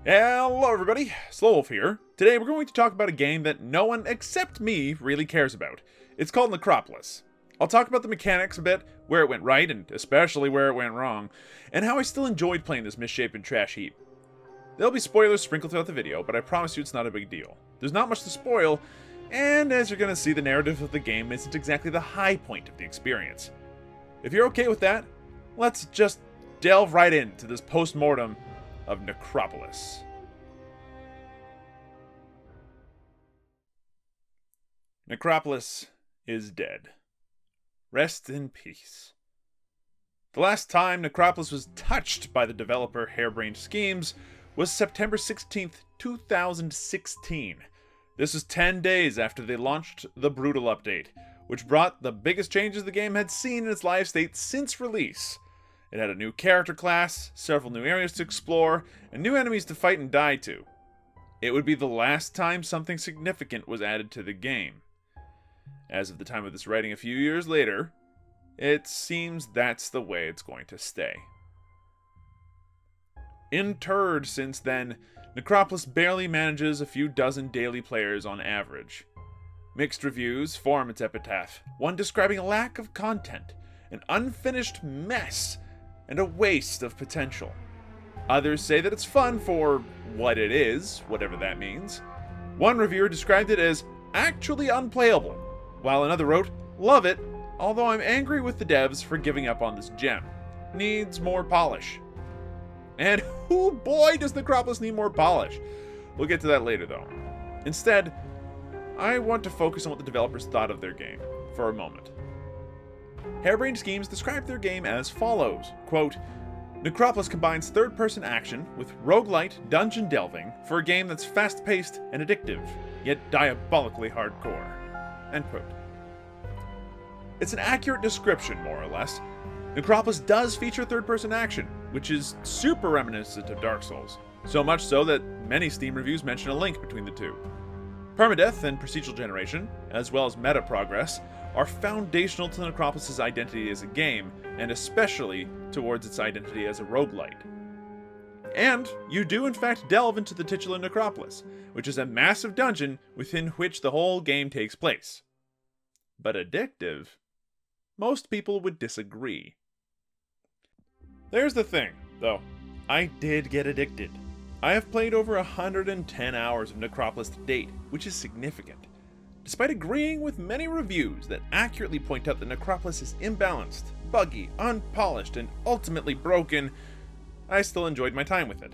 Hello everybody, SlowWolf here. Today we're going to talk about a game that no one except me really cares about. It's called Necropolis. I'll talk about the mechanics a bit, where it went right and especially where it went wrong, and how I still enjoyed playing this misshapen trash heap. There'll be spoilers sprinkled throughout the video, but I promise you it's not a big deal. There's not much to spoil, and as you're going to see, the narrative of the game isn't exactly the high point of the experience. If you're okay with that, let's just delve right into this post-mortem of Necropolis. Necropolis is dead. Rest in peace. The last time Necropolis was touched by the developer Harebrained Schemes was September 16th, 2016. This was 10 days after they launched the Brutal update, which brought the biggest changes the game had seen in its live state since release. It had a new character class, several new areas to explore, and new enemies to fight and die to. It would be the last time something significant was added to the game. As of the time of this writing a few years later, it seems that's the way it's going to stay. Interred since then, Necropolis barely manages a few dozen daily players on average. Mixed reviews form its epitaph, one describing a lack of content, an unfinished mess, and a waste of potential. Others say that it's fun for what it is, whatever that means. One reviewer described it as actually unplayable, while another wrote, "Love it, although I'm angry with the devs for giving up on this gem. Needs more polish." And oh boy does Necropolis need more polish. We'll get to that later though. Instead, I want to focus on what the developers thought of their game for a moment. Harebrained Schemes described their game as follows, quote, "Necropolis combines third-person action with roguelite dungeon delving for a game that's fast-paced and addictive, yet diabolically hardcore." End quote. It's an accurate description, more or less. Necropolis does feature third-person action, which is super reminiscent of Dark Souls, so much so that many Steam reviews mention a link between the two. Permadeath and procedural generation, as well as meta progress, are foundational to Necropolis' identity as a game, and especially towards its identity as a roguelite. And you do in fact delve into the titular Necropolis, which is a massive dungeon within which the whole game takes place. But addictive? Most people would disagree. There's the thing, though. I did get addicted. I have played over 110 hours of Necropolis to date, which is significant. Despite agreeing with many reviews that accurately point out that Necropolis is imbalanced, buggy, unpolished, and ultimately broken, I still enjoyed my time with it.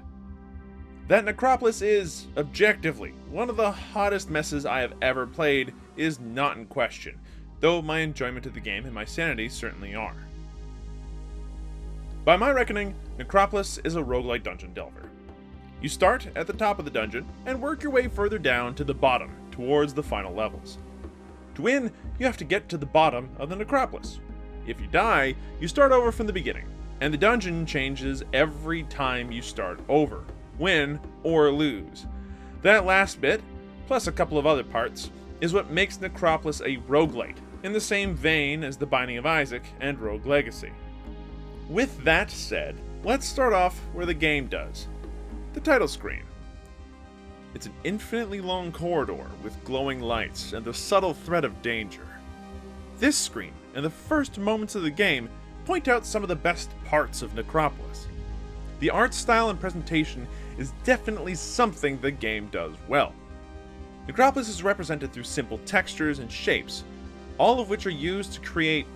That Necropolis is, objectively, one of the hottest messes I have ever played is not in question, though my enjoyment of the game and my sanity certainly are. By my reckoning, Necropolis is a roguelite dungeon delver. You start at the top of the dungeon and work your way further down to the bottom, towards the final levels. To win, you have to get to the bottom of the Necropolis. If you die, you start over from the beginning, and the dungeon changes every time you start over, win or lose. That last bit, plus a couple of other parts, is what makes Necropolis a roguelite, in the same vein as The Binding of Isaac and Rogue Legacy. With that said, let's start off where the game does. The title screen. It's an infinitely long corridor with glowing lights and the subtle threat of danger. This screen and the first moments of the game point out some of the best parts of Necropolis. The art style and presentation is definitely something the game does well. Necropolis is represented through simple textures and shapes, all of which are used to create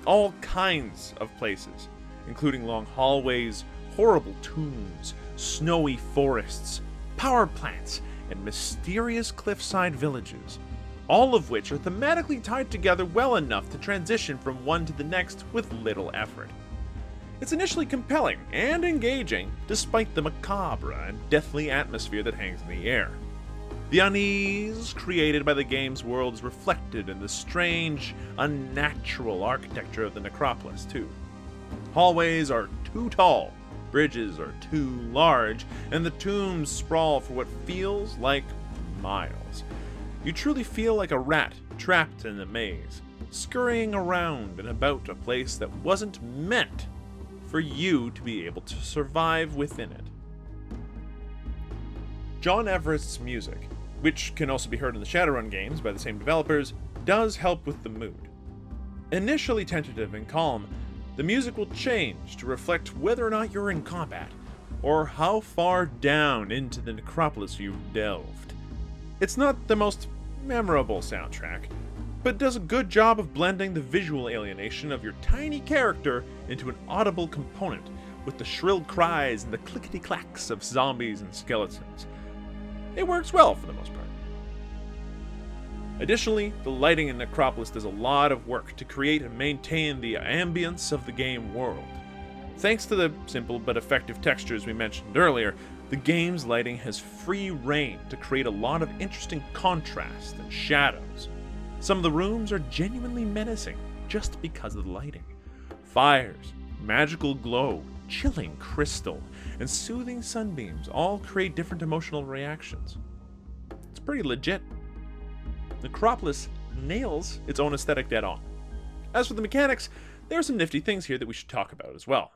all kinds of places, including long hallways, horrible tombs, snowy forests, power plants, and mysterious cliffside villages, all of which are thematically tied together well enough to transition from one to the next with little effort. It's initially compelling and engaging, despite the macabre and deathly atmosphere that hangs in the air. The unease created by the game's world is reflected in the strange, unnatural architecture of the Necropolis, too. Hallways are too tall, bridges are too large, and the tombs sprawl for what feels like miles. You truly feel like a rat trapped in a maze, scurrying around and about a place that wasn't meant for you to be able to survive within it. John Everest's music, which can also be heard in the Shadowrun games by the same developers, does help with the mood. Initially tentative and calm, the music will change to reflect whether or not you're in combat, or how far down into the Necropolis you've delved. It's not the most memorable soundtrack, but does a good job of blending the visual alienation of your tiny character into an audible component with the shrill cries and the clickety-clacks of zombies and skeletons. It works well for the most part. Additionally, the lighting in Necropolis does a lot of work to create and maintain the ambience of the game world. Thanks to the simple but effective textures we mentioned earlier, the game's lighting has free reign to create a lot of interesting contrast and shadows. Some of the rooms are genuinely menacing just because of the lighting. Fires, magical glow, chilling crystal, and soothing sunbeams all create different emotional reactions. It's pretty legit. Necropolis nails its own aesthetic dead on. As for the mechanics, there are some nifty things here that we should talk about as well.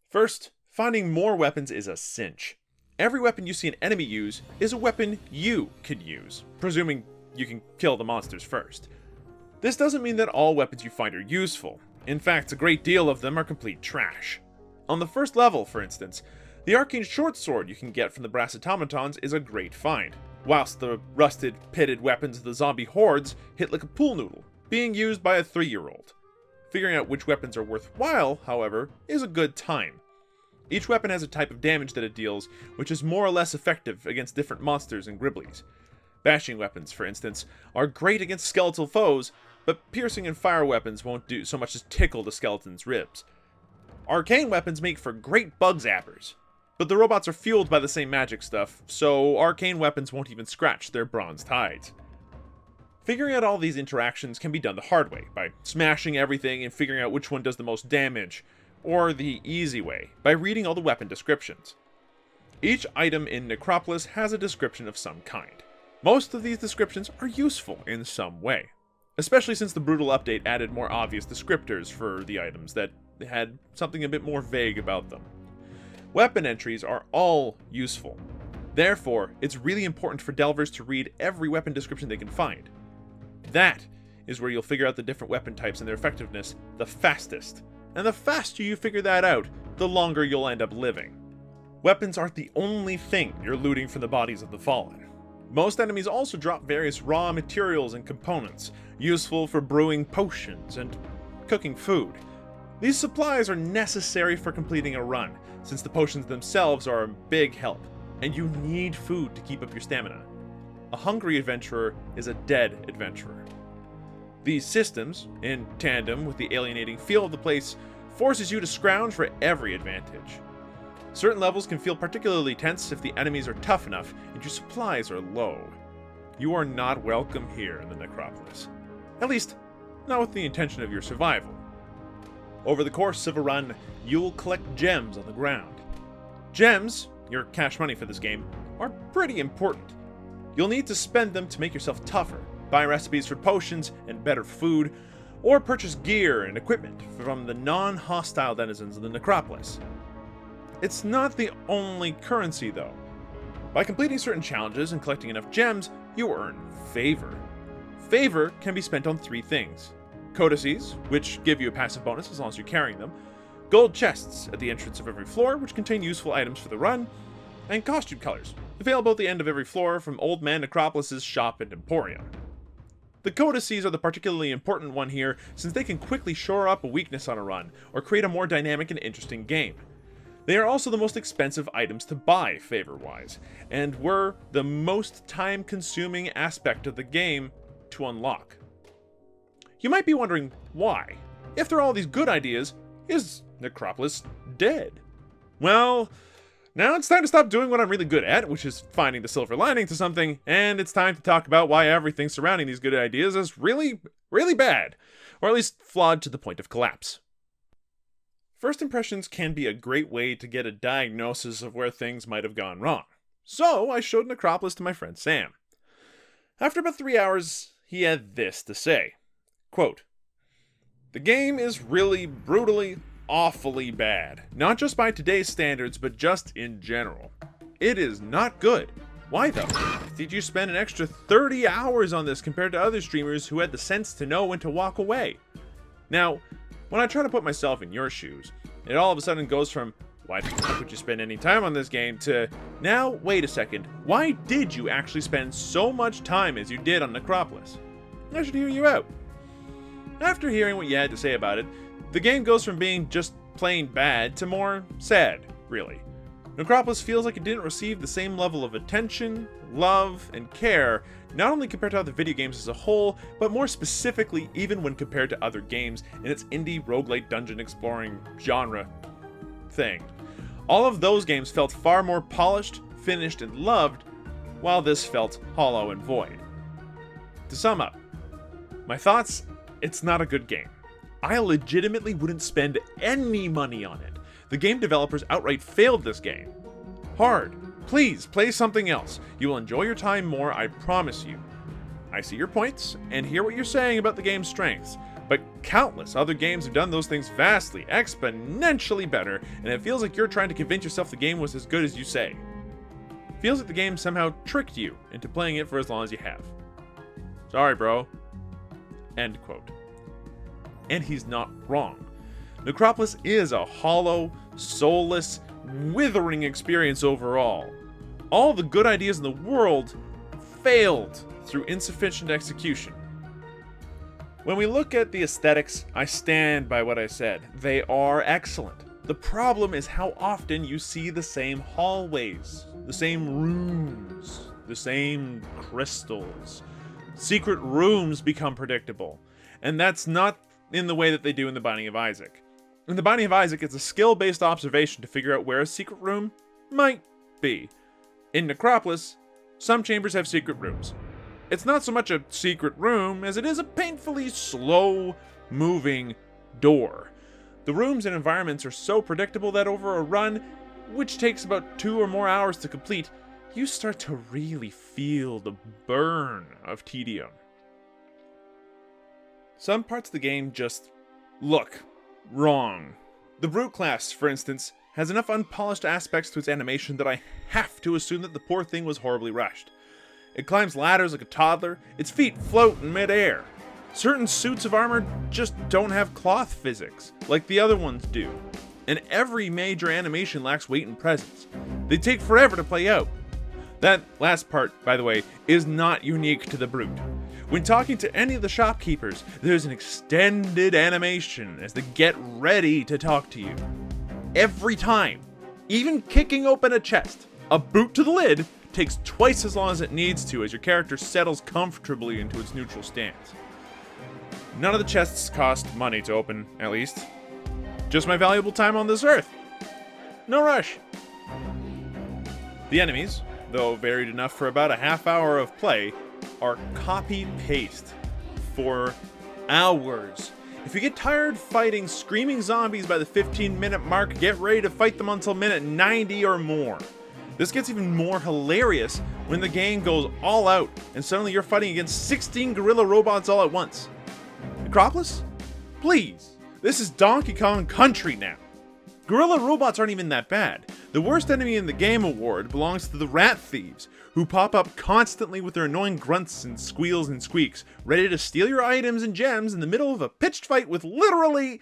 First, finding more weapons is a cinch. Every weapon you see an enemy use is a weapon you could use, presuming you can kill the monsters first. This doesn't mean that all weapons you find are useful. In fact, a great deal of them are complete trash. On the first level, for instance, the arcane short sword you can get from the brass automatons is a great find, whilst the rusted, pitted weapons of the zombie hordes hit like a pool noodle, being used by a 3-year-old. Figuring out which weapons are worthwhile, however, is a good time. Each weapon has a type of damage that it deals, which is more or less effective against different monsters and gribblies. Bashing weapons, for instance, are great against skeletal foes, but piercing and fire weapons won't do so much as tickle the skeleton's ribs. Arcane weapons make for great bug zappers, but the robots are fueled by the same magic stuff, so arcane weapons won't even scratch their bronzed hides. Figuring out all these interactions can be done the hard way, by smashing everything and figuring out which one does the most damage, or the easy way, by reading all the weapon descriptions. Each item in Necropolis has a description of some kind. Most of these descriptions are useful in some way, especially since the Brutal update added more obvious descriptors for the items that had something a bit more vague about them. Weapon entries are all useful. Therefore, it's really important for delvers to read every weapon description they can find. That is where you'll figure out the different weapon types and their effectiveness the fastest. And the faster you figure that out, the longer you'll end up living. Weapons aren't the only thing you're looting from the bodies of the fallen. Most enemies also drop various raw materials and components, useful for brewing potions and cooking food. These supplies are necessary for completing a run, since the potions themselves are a big help, and you need food to keep up your stamina. A hungry adventurer is a dead adventurer. These systems, in tandem with the alienating feel of the place, forces you to scrounge for every advantage. Certain levels can feel particularly tense if the enemies are tough enough and your supplies are low. You are not welcome here in the Necropolis. At least, not with the intention of your survival. Over the course of a run, you'll collect gems on the ground. Gems, your cash money for this game, are pretty important. You'll need to spend them to make yourself tougher, buy recipes for potions and better food, or purchase gear and equipment from the non-hostile denizens of the Necropolis. It's not the only currency, though. By completing certain challenges and collecting enough gems, you earn favor. Favor can be spent on 3 things. Codices, which give you a passive bonus as long as you're carrying them, gold chests at the entrance of every floor, which contain useful items for the run, and costume colors, available at the end of every floor from Old Man Necropolis' shop and emporium. The codices are the particularly important one here, since they can quickly shore up a weakness on a run, or create a more dynamic and interesting game. They are also the most expensive items to buy, favor-wise, and were the most time-consuming aspect of the game to unlock. You might be wondering why. If there are all these good ideas, is Necropolis dead? Well, now it's time to stop doing what I'm really good at, which is finding the silver lining to something, and it's time to talk about why everything surrounding these good ideas is really, really bad, or at least flawed to the point of collapse. First impressions can be a great way to get a diagnosis of where things might have gone wrong. So I showed Necropolis to my friend Sam. After about 3 hours, he had this to say. Quote, "The game is really brutally, awfully bad. Not just by today's standards, but just in general. It is not good. Why though? Did you spend an extra 30 hours on this compared to other streamers who had the sense to know when to walk away? Now, when I try to put myself in your shoes, it all of a sudden goes from, why would you spend any time on this game, to, now, wait a second, why did you actually spend so much time as you did on Necropolis? I should hear you out. After hearing what you had to say about it, the game goes from being just plain bad to more sad, really. Necropolis feels like it didn't receive the same level of attention, love, and care, not only compared to other video games as a whole, but more specifically even when compared to other games in its indie roguelite dungeon exploring genre thing. All of those games felt far more polished, finished, and loved, while this felt hollow and void. To sum up, my thoughts, it's not a good game. I legitimately wouldn't spend any money on it. The game developers outright failed this game. Hard. Please, play something else. You will enjoy your time more, I promise you. I see your points, and hear what you're saying about the game's strengths, but countless other games have done those things vastly, exponentially better, and it feels like you're trying to convince yourself the game was as good as you say. It feels like the game somehow tricked you into playing it for as long as you have. Sorry, bro. End quote. And he's not wrong. Necropolis is a hollow, soulless, withering experience overall. All the good ideas in the world failed through insufficient execution. When we look at the aesthetics, I stand by what I said. They are excellent. The problem is how often you see the same hallways, the same rooms, the same crystals. Secret rooms become predictable, and that's not in the way that they do in The Binding of Isaac. In The Binding of Isaac, it's a skill-based observation to figure out where a secret room might be. In Necropolis, some chambers have secret rooms. It's not so much a secret room as it is a painfully slow-moving door. The rooms and environments are so predictable that over a run, which takes about 2 or more hours to complete, you start to really feel the burn of tedium. Some parts of the game just look wrong. The Brute class, for instance, has enough unpolished aspects to its animation that I have to assume that the poor thing was horribly rushed. It climbs ladders like a toddler, its feet float in midair. Certain suits of armor just don't have cloth physics, like the other ones do. And every major animation lacks weight and presence. They take forever to play out. That last part, by the way, is not unique to the Brute. When talking to any of the shopkeepers, there's an extended animation as they get ready to talk to you. Every time, even kicking open a chest, a boot to the lid takes twice as long as it needs to as your character settles comfortably into its neutral stance. None of the chests cost money to open, at least. Just my valuable time on this earth. No rush. The enemies, though varied enough for about a half hour of play, are copy-paste for hours. If you get tired fighting screaming zombies by the 15-minute mark, get ready to fight them until minute 90 or more. This gets even more hilarious when the game goes all out and suddenly you're fighting against 16 gorilla robots all at once. Necropolis? Please, this is Donkey Kong Country now. Gorilla robots aren't even that bad. The worst enemy in the game award belongs to the rat thieves, who pop up constantly with their annoying grunts and squeals and squeaks, ready to steal your items and gems in the middle of a pitched fight with literally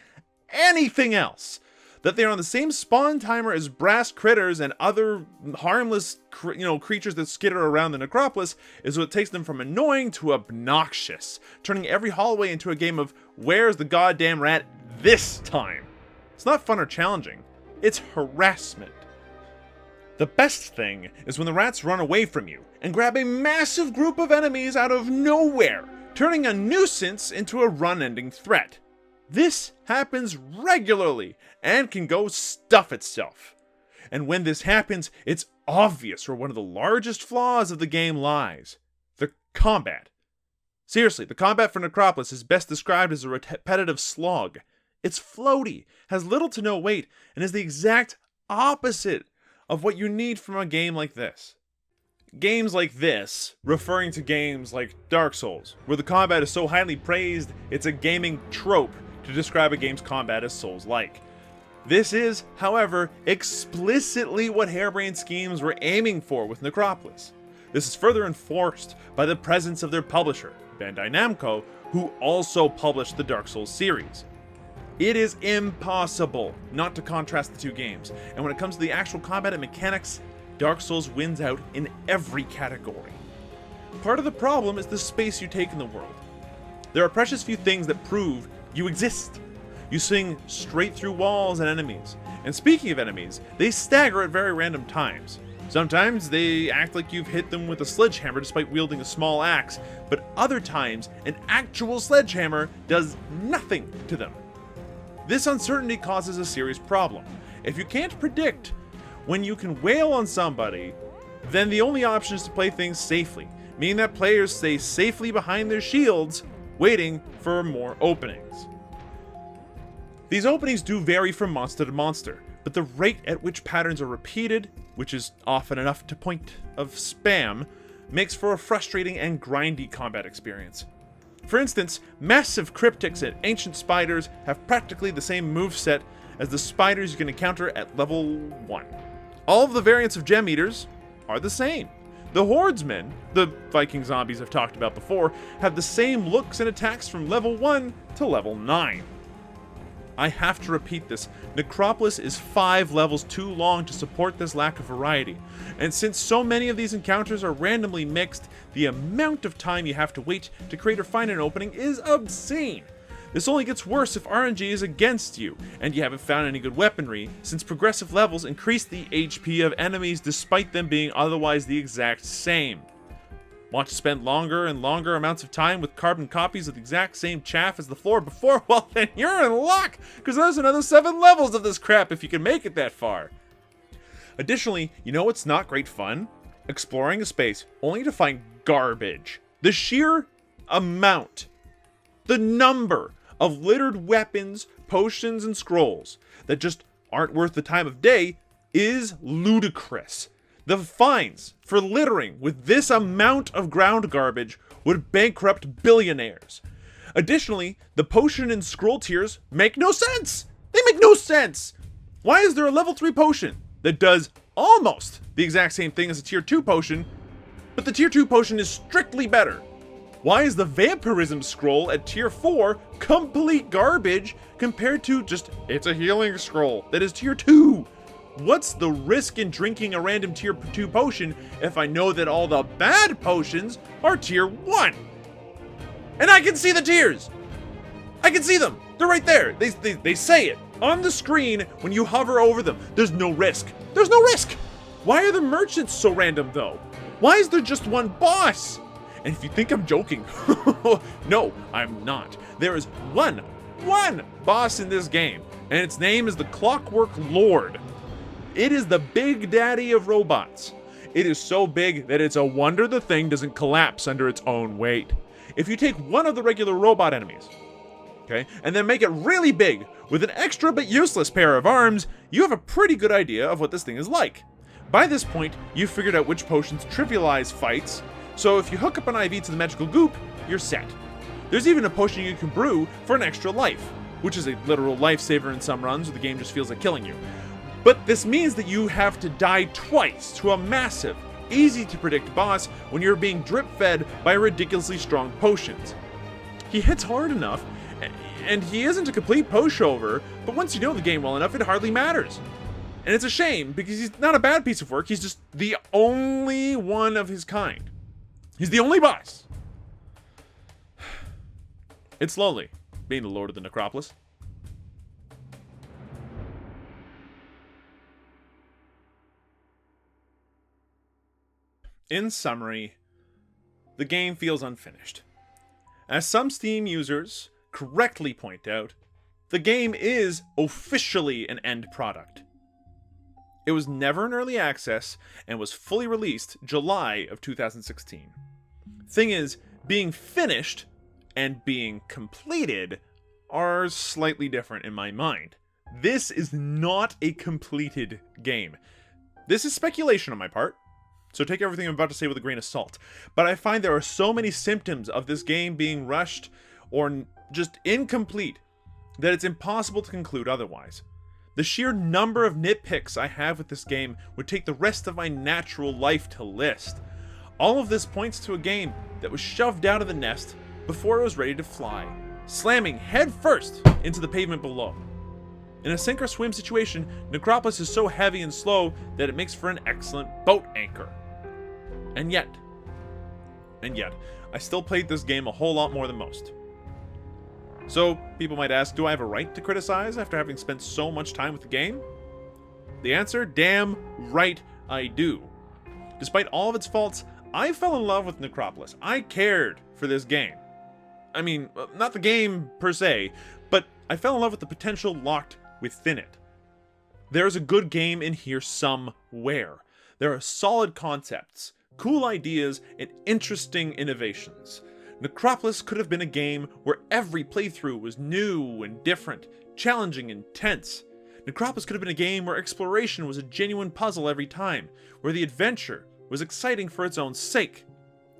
anything else. That they are on the same spawn timer as brass critters and other harmless creatures that skitter around the Necropolis is what takes them from annoying to obnoxious, turning every hallway into a game of where's the goddamn rat this time? It's not fun or challenging, it's harassment. The best thing is when the rats run away from you and grab a massive group of enemies out of nowhere, turning a nuisance into a run-ending threat. This happens regularly and can go stuff itself. And when this happens, it's obvious where one of the largest flaws of the game lies: the combat. Seriously, the combat for Necropolis is best described as a repetitive slog. It's floaty, has little to no weight, and is the exact opposite of what you need from a game like this. Games like this, referring to games like Dark Souls, where the combat is so highly praised, it's a gaming trope to describe a game's combat as Souls-like. This is, however, explicitly what Harebrained Schemes were aiming for with Necropolis. This is further enforced by the presence of their publisher, Bandai Namco, who also published the Dark Souls series. It is impossible not to contrast the two games, and when it comes to the actual combat and mechanics, Dark Souls wins out in every category. Part of the problem is the space you take in the world. There are precious few things that prove you exist. You swing straight through walls and enemies. And speaking of enemies, they stagger at very random times. Sometimes they act like you've hit them with a sledgehammer despite wielding a small axe, but other times an actual sledgehammer does nothing to them. This uncertainty causes a serious problem. If you can't predict when you can wail on somebody, then the only option is to play things safely, meaning that players stay safely behind their shields, waiting for more openings. These openings do vary from monster to monster, but the rate at which patterns are repeated, which is often enough to point of spam, makes for a frustrating and grindy combat experience. For instance, massive cryptics and ancient spiders have practically the same moveset as the spiders you can encounter at level 1. All of the variants of gem eaters are the same. The hordemen, the Viking zombies I've talked about before, have the same looks and attacks from level 1 to level 9. I have to repeat this, Necropolis is 5 levels too long to support this lack of variety, and since so many of these encounters are randomly mixed, the amount of time you have to wait to create or find an opening is obscene. This only gets worse if RNG is against you, and you haven't found any good weaponry, since progressive levels increase the HP of enemies despite them being otherwise the exact same. Want to spend longer and longer amounts of time with carbon copies of the exact same chaff as the floor before? Well, then you're in luck, because there's another 7 levels of this crap if you can make it that far. Additionally, you know what's not great fun? Exploring a space only to find garbage. The sheer amount, the number of littered weapons, potions, and scrolls that just aren't worth the time of day is ludicrous. The fines for littering with this amount of ground garbage would bankrupt billionaires. Additionally, the potion and scroll tiers make no sense! They make no sense! Why is there a level 3 potion that does almost the exact same thing as a tier 2 potion, but the tier 2 potion is strictly better? Why is the vampirism scroll at tier 4 complete garbage compared to just, it's a healing scroll that is tier 2? What's the risk in drinking a random tier 2 potion if I know that all the bad potions are tier 1? And I can see the tiers! I can see them! They're right there! They say it on the screen when you hover over them. There's no risk. There's no risk! Why are the merchants so random though? Why is there just one boss? And if you think I'm joking, no, I'm not. There is one boss in this game, and its name is the Clockwork Lord. It is the big daddy of robots. It is so big that it's a wonder the thing doesn't collapse under its own weight. If you take one of the regular robot enemies, okay, and then make it really big with an extra but useless pair of arms, you have a pretty good idea of what this thing is like. By this point, you've figured out which potions trivialize fights, so if you hook up an IV to the magical goop, you're set. There's even a potion you can brew for an extra life, which is a literal lifesaver in some runs where the game just feels like killing you. But this means that you have to die twice to a massive, easy to predict boss when you're being drip fed by ridiculously strong potions. He hits hard enough, and he isn't a complete pushover, but once you know the game well enough, it hardly matters. And it's a shame, because he's not a bad piece of work, he's just the only one of his kind. He's the only boss. It's lonely, being the Lord of the Necropolis. In summary, the game feels unfinished. As some Steam users correctly point out, the game is officially an end product. It was never in early access and was fully released July of 2016. Thing is, being finished and being completed are slightly different in my mind. This is not a completed game. This is speculation on my part, so take everything I'm about to say with a grain of salt. But I find there are so many symptoms of this game being rushed or just incomplete that it's impossible to conclude otherwise. The sheer number of nitpicks I have with this game would take the rest of my natural life to list. All of this points to a game that was shoved out of the nest before it was ready to fly, slamming headfirst into the pavement below. In a sink or swim situation, Necropolis is so heavy and slow that it makes for an excellent boat anchor. And yet, I still played this game a whole lot more than most. So, people might ask, do I have a right to criticize after having spent so much time with the game? The answer, damn right I do. Despite all of its faults, I fell in love with Necropolis. I cared for this game. I mean, not the game per se, but I fell in love with the potential locked within it. There's a good game in here somewhere. There are solid concepts, cool ideas, and interesting innovations. Necropolis could have been a game where every playthrough was new and different, challenging and tense. Necropolis could have been a game where exploration was a genuine puzzle every time, where the adventure was exciting for its own sake,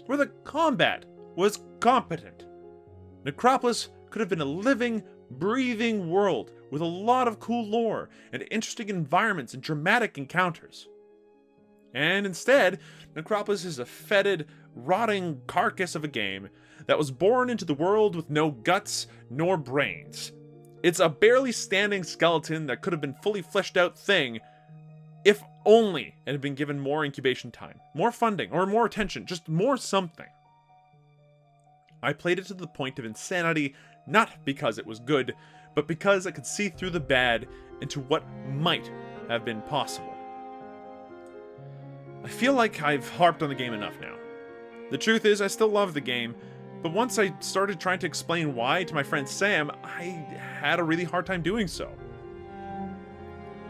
where the combat was competent. Necropolis could have been a living, breathing world with a lot of cool lore and interesting environments and dramatic encounters. And instead, Necropolis is a fetid, rotting carcass of a game that was born into the world with no guts nor brains. It's a barely standing skeleton that could have been fully fleshed out thing if only it had been given more incubation time, more funding, or more attention, just more something. I played it to the point of insanity, not because it was good, but because I could see through the bad into what might have been possible. I feel like I've harped on the game enough now. The truth is, I still love the game, but once I started trying to explain why to my friend Sam, I had a really hard time doing so.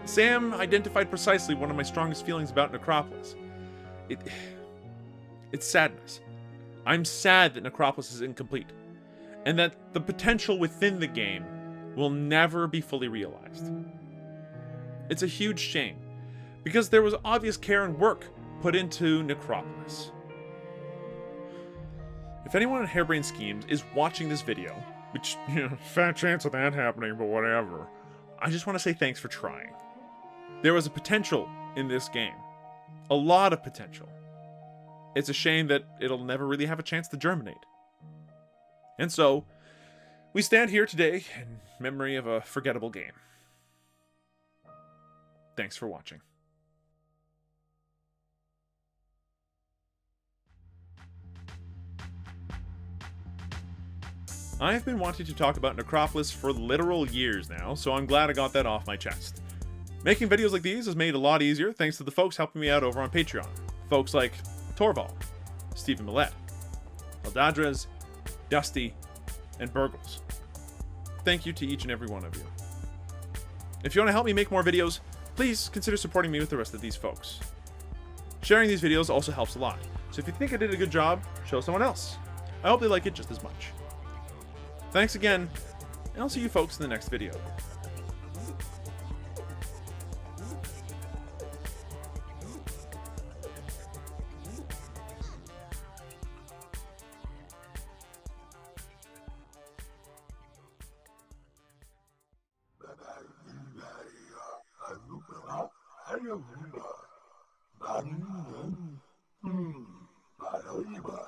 Sam identified precisely one of my strongest feelings about Necropolis. It's sadness. I'm sad that Necropolis is incomplete, and that the potential within the game will never be fully realized. It's a huge shame, because there was obvious care and work put into Necropolis. If anyone at Harebrained Schemes is watching this video, which, fat chance of that happening, but whatever, I just want to say thanks for trying. There was a potential in this game. A lot of potential. It's a shame that it'll never really have a chance to germinate. And so, we stand here today in memory of a forgettable game. Thanks for watching. I've been wanting to talk about Necropolis for literal years now, so I'm glad I got that off my chest. Making videos like these has made it a lot easier thanks to the folks helping me out over on Patreon. Folks like Torval, Stephen Millett, Eldadres, Dusty, and Burgles. Thank you to each and every one of you. If you want to help me make more videos, please consider supporting me with the rest of these folks. Sharing these videos also helps a lot, so if you think I did a good job, show someone else. I hope they like it just as much. Thanks again, and I'll see you folks in the next video. Bye.